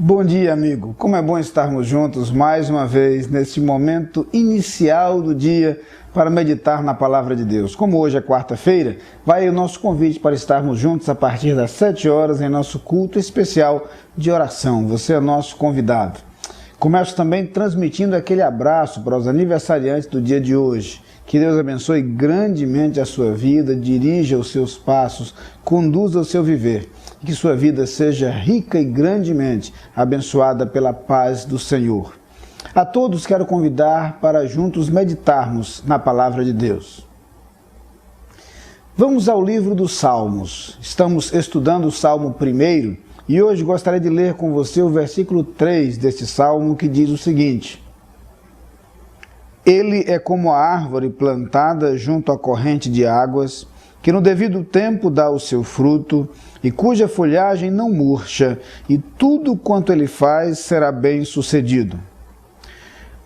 Bom dia, amigo. Como é bom estarmos juntos mais uma vez nesse momento inicial do dia para meditar na Palavra de Deus. Como hoje é quarta-feira, vai o nosso convite para estarmos juntos a partir das 7 horas em nosso culto especial de oração. Você é nosso convidado. Começo também transmitindo aquele abraço para os aniversariantes do dia de hoje. Que Deus abençoe grandemente a sua vida, dirija os seus passos, conduza o seu viver. Que sua vida seja rica e grandemente abençoada pela paz do Senhor. A todos quero convidar para juntos meditarmos na Palavra de Deus. Vamos ao livro dos Salmos. Estamos estudando o Salmo 1 e hoje gostaria de ler com você o versículo 3 deste Salmo que diz o seguinte: Ele é como a árvore plantada junto à corrente de águas, que no devido tempo dá o seu fruto, e cuja folhagem não murcha, e tudo quanto ele faz será bem sucedido.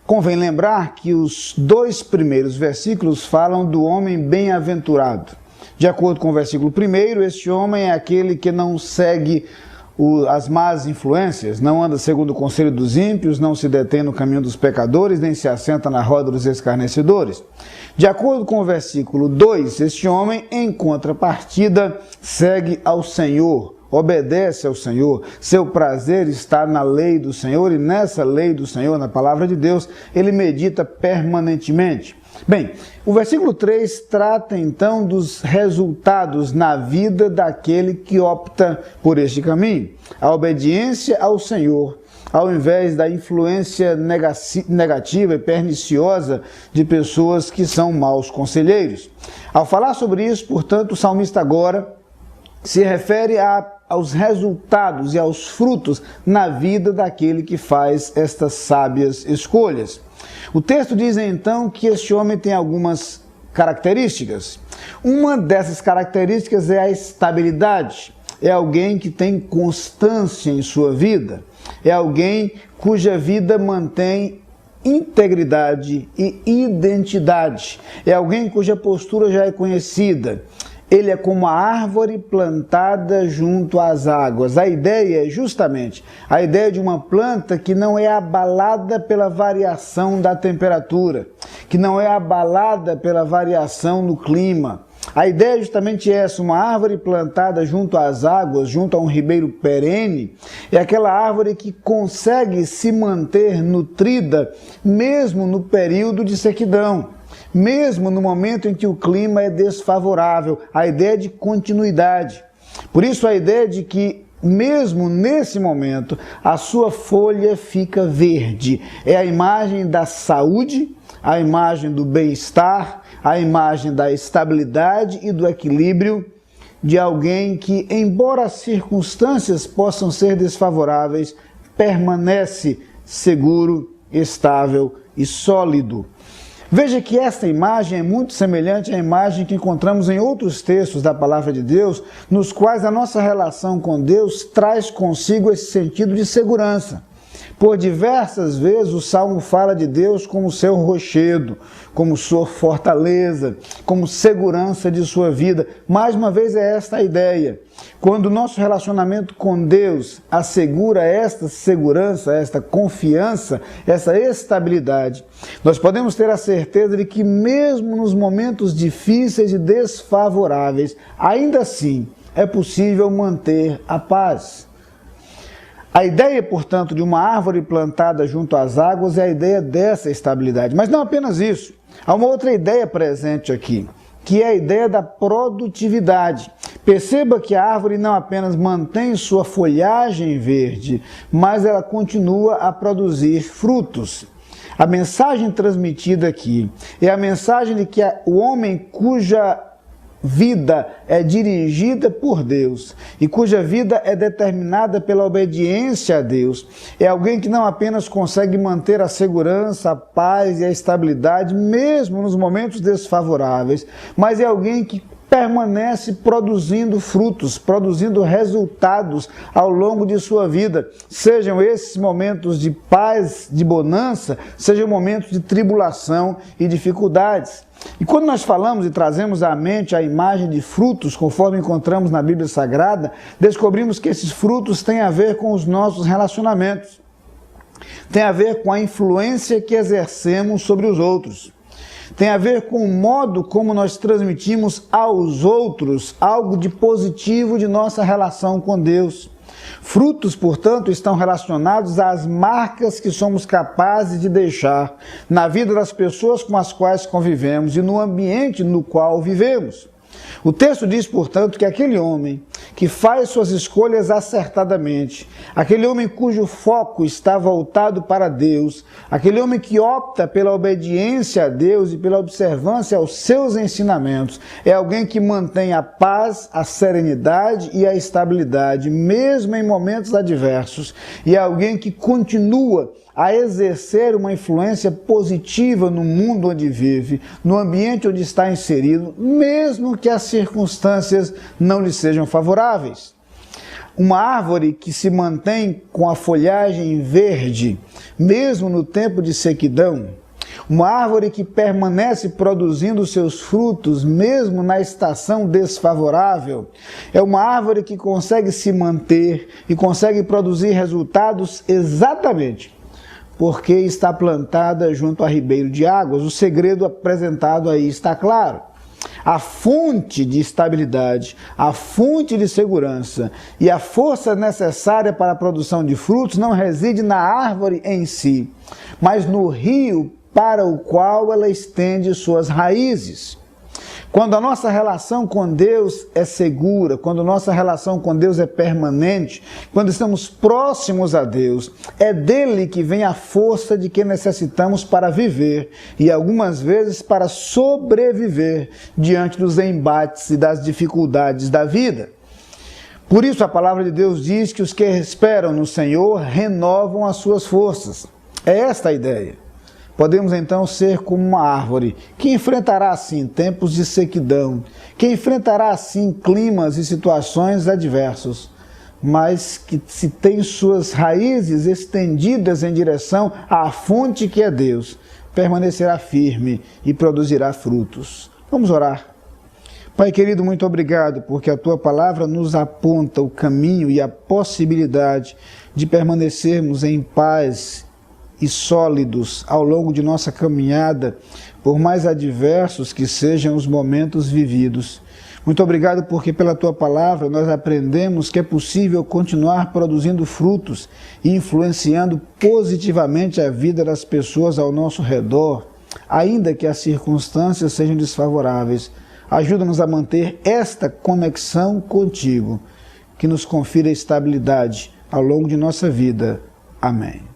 Convém lembrar que os 2 primeiros versículos falam do homem bem-aventurado. De acordo com o versículo 1, este homem é aquele que não segue as más influências, não anda segundo o conselho dos ímpios, não se detém no caminho dos pecadores, nem se assenta na roda dos escarnecedores. De acordo com o versículo 2, este homem, em contrapartida, segue ao Senhor, obedece ao Senhor, seu prazer está na lei do Senhor, e nessa lei do Senhor, na palavra de Deus, ele medita permanentemente. Bem, o versículo 3 trata então dos resultados na vida daquele que opta por este caminho, a obediência ao Senhor, ao invés da influência negativa e perniciosa de pessoas que são maus conselheiros. Ao falar sobre isso, portanto, o salmista agora se refere aos resultados e aos frutos na vida daquele que faz estas sábias escolhas. O texto diz então que este homem tem algumas características. Uma dessas características é a estabilidade. É alguém que tem constância em sua vida. É alguém cuja vida mantém integridade e identidade. É alguém cuja postura já é conhecida. Ele é como a árvore plantada junto às águas. A ideia é justamente a ideia de uma planta que não é abalada pela variação da temperatura, que não é abalada pela variação no clima. A ideia é justamente essa: uma árvore plantada junto às águas, junto a um ribeiro perene, é aquela árvore que consegue se manter nutrida mesmo no período de sequidão. Mesmo no momento em que o clima é desfavorável, a ideia de continuidade. Por isso a ideia de que, mesmo nesse momento, a sua folha fica verde. É a imagem da saúde, a imagem do bem-estar, a imagem da estabilidade e do equilíbrio de alguém que, embora as circunstâncias possam ser desfavoráveis, permanece seguro, estável e sólido. Veja que esta imagem é muito semelhante à imagem que encontramos em outros textos da Palavra de Deus, nos quais a nossa relação com Deus traz consigo esse sentido de segurança. Por diversas vezes o Salmo fala de Deus como seu rochedo, como sua fortaleza, como segurança de sua vida. Mais uma vez é esta a ideia. Quando o nosso relacionamento com Deus assegura esta segurança, esta confiança, essa estabilidade, nós podemos ter a certeza de que mesmo nos momentos difíceis e desfavoráveis, ainda assim é possível manter a paz. A ideia, portanto, de uma árvore plantada junto às águas é a ideia dessa estabilidade. Mas não apenas isso. Há uma outra ideia presente aqui, que é a ideia da produtividade. Perceba que a árvore não apenas mantém sua folhagem verde, mas ela continua a produzir frutos. A mensagem transmitida aqui é a mensagem de que o homem cuja vida é dirigida por Deus e cuja vida é determinada pela obediência a Deus, é alguém que não apenas consegue manter a segurança, a paz e a estabilidade mesmo nos momentos desfavoráveis, mas é alguém que permanece produzindo frutos, produzindo resultados ao longo de sua vida. Sejam esses momentos de paz, de bonança, sejam momentos de tribulação e dificuldades. E quando nós falamos e trazemos à mente a imagem de frutos, conforme encontramos na Bíblia Sagrada, descobrimos que esses frutos têm a ver com os nossos relacionamentos. Tem a ver com a influência que exercemos sobre os outros. Tem a ver com o modo como nós transmitimos aos outros algo de positivo de nossa relação com Deus. Frutos, portanto, estão relacionados às marcas que somos capazes de deixar na vida das pessoas com as quais convivemos e no ambiente no qual vivemos. O texto diz, portanto, que aquele homem que faz suas escolhas acertadamente, aquele homem cujo foco está voltado para Deus, aquele homem que opta pela obediência a Deus e pela observância aos seus ensinamentos, é alguém que mantém a paz, a serenidade e a estabilidade, mesmo em momentos adversos, e é alguém que continua a exercer uma influência positiva no mundo onde vive, no ambiente onde está inserido, mesmo que as circunstâncias não lhe sejam favoráveis. Uma árvore que se mantém com a folhagem verde, mesmo no tempo de sequidão, uma árvore que permanece produzindo seus frutos, mesmo na estação desfavorável, é uma árvore que consegue se manter e consegue produzir resultados exatamente porque está plantada junto a ribeiro de águas. O segredo apresentado aí está claro. A fonte de estabilidade, a fonte de segurança e a força necessária para a produção de frutos não reside na árvore em si, mas no rio para o qual ela estende suas raízes. Quando a nossa relação com Deus é segura, quando a nossa relação com Deus é permanente, quando estamos próximos a Deus, é dele que vem a força de que necessitamos para viver e algumas vezes para sobreviver diante dos embates e das dificuldades da vida. Por isso a palavra de Deus diz que os que esperam no Senhor renovam as suas forças. É esta a ideia. Podemos então ser como uma árvore que enfrentará assim tempos de sequidão, que enfrentará assim climas e situações adversos, mas que se tem suas raízes estendidas em direção à fonte que é Deus, permanecerá firme e produzirá frutos. Vamos orar. Pai querido, muito obrigado, porque a Tua palavra nos aponta o caminho e a possibilidade de permanecermos em paz e sólidos ao longo de nossa caminhada, por mais adversos que sejam os momentos vividos. Muito obrigado porque pela Tua palavra nós aprendemos que é possível continuar produzindo frutos e influenciando positivamente a vida das pessoas ao nosso redor, ainda que as circunstâncias sejam desfavoráveis. Ajuda-nos a manter esta conexão contigo, que nos confira estabilidade ao longo de nossa vida. Amém.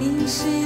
Enche